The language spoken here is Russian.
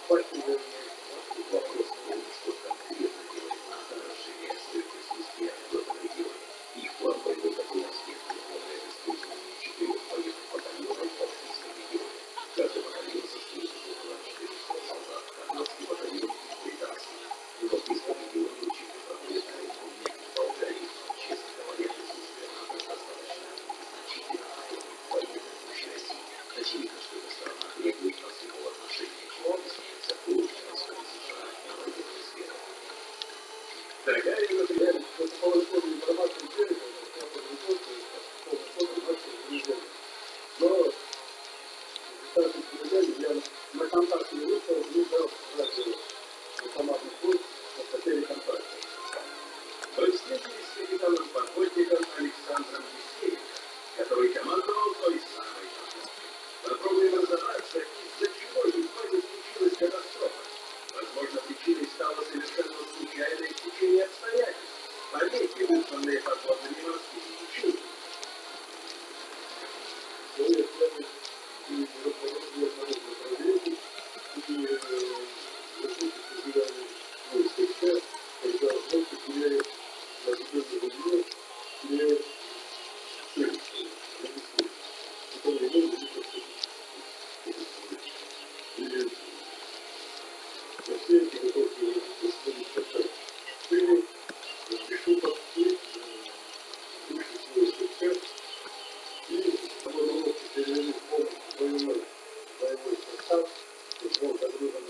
Вопрос в том, что конкретно делает НАТО, расширяя свое присутствие в этом регионе. Их план боевой готовности предполагает использование 4 военных батальонов в Балтийском регионе. Каждый батальон состоит из около 400 солдат, канадский батальон и британский. В Балтийском регионе учения проходят на Румынии и Болгарии. Честно говоря, присутствие НАТО достаточно значительно ослабит военную мощь России. Очевидно, что эта страна требует от своего отношения, чего объясняется положительной роли США на военной сфере. Такая, например, по поводу информации делится, это подготовка, полный начал движения. Но результаты движения я на контакте не вышел, не дал радио автоматный пульт, хотели контакта. Мы встретились с капитаном-подводником Александром Евсеевым, который командовал той самой подлодкой. Попробуем разобраться, из-за чего едва не случилась катастрофа. Возможно, причиной стало совершенно случайное стечение обстоятельств. Пометки, вызванные подводными морскими течениями. И руководство проверки, и СК, когда лодка теряет на определенной глубине, теряет цель. Это не может быть или на все эти готовки происходит как-то цели, решил подсесть, выше свой СК, и самой лодки перевели полностью военной состав, он загружен